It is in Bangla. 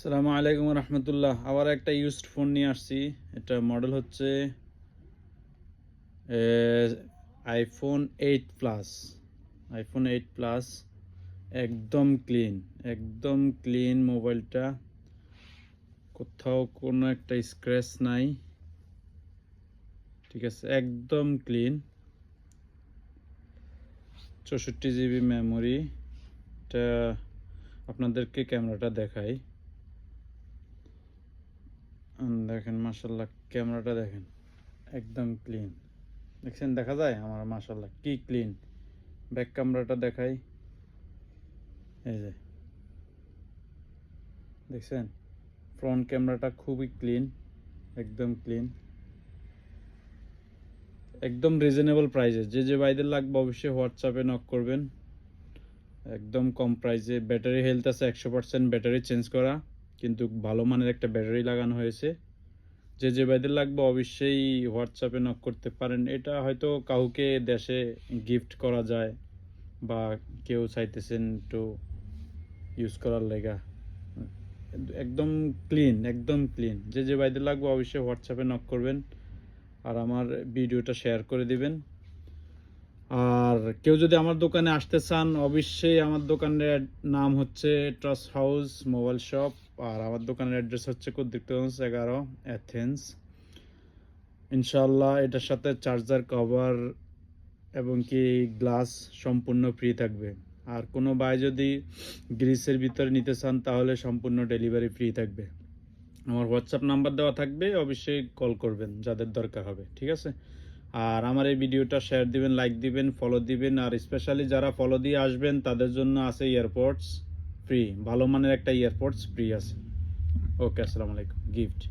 আসসালামু আলাইকুম রহমতুল্লাহ। আবার একটা ইউজড ফোন নিয়ে আসছি। এটা মডেল হচ্ছে আইফোন 8 প্লাস। আইফোন 8 প্লাস একদম ক্লিন, একদম ক্লিন মোবাইলটা। কোথাও কোনো একটা স্ক্র্যাচ নাই, ঠিক আছে, একদম ক্লিন। 64 GB memory. এটা আপনাদেরকে ক্যামেরাটা দেখাই। দেখেন, মাশাল্লাহ, ক্যামেরাটা দেখেন, একদম ক্লিন। দেখছেন, দেখা যায় আমার, মাশাল্লাহ কি ক্লিন। ব্যাক ক্যামেরাটা দেখাই, এই যে দেখছেন, ফ্রন্ট ক্যামেরাটা খুবই ক্লিন, একদম ক্লিন, একদম রিজনেবল প্রাইসে। যে ভাইদের লাগবে অবশ্যই হোয়াটসঅ্যাপে নক করবেন। একদম কম প্রাইসে। ব্যাটারি হেলথ আছে 100%, ব্যাটারি চেঞ্জ করা, কিন্তু ভালো মানের একটা ব্যাটারি লাগানো হয়েছে। যে ভাইদের লাগবে অবশ্যই হোয়াটসঅ্যাপে নক করতে পারেন। এটা হয়তো কাউকে দেশে গিফট করা যায়, বা কেউ চাইতেছেন একটু ইউজ করার লেগা। একদম ক্লিন, একদম ক্লিন। যে ভাইদের লাগবে অবশ্যই হোয়াটসঅ্যাপে নক করবেন, আর আমার ভিডিওটা শেয়ার করে দিবেন। আর কেউ যদি আমার দোকানে আসতে চান, অবশ্যই আমার দোকানের নাম হচ্ছে ট্রাস হাউস মোবাইল শপ, আর আমার দোকানের অ্যাড্রেস হচ্ছে কুদ্দিকগঞ্জ 11, অ্যাথেন্স। ইনশাল্লাহ এটার সাথে চার্জার কভার এবং কি গ্লাস সম্পূর্ণ ফ্রি থাকবে। আর কোনো ভাই যদি গ্রিসের ভিতরে নিতে চান তাহলে সম্পূর্ণ ডেলিভারি ফ্রি থাকবে। আমার হোয়াটসঅ্যাপ নাম্বার দেওয়া থাকবে, অবশ্যই কল করবেন যাদের দরকার হবে, ঠিক আছে। আর আমার এই ভিডিওটা শেয়ার দিবেন, লাইক দিবেন, ফলো দিবেন। আর স্পেশালি যারা ফলো দিয়ে আসবেন তাদের জন্য আছে ইয়ারপডস ফ্রি, ভালো মানের একটা ইয়ারপডস ফ্রি আছে। ওকে, আসসালামু আলাইকুম, গিফট।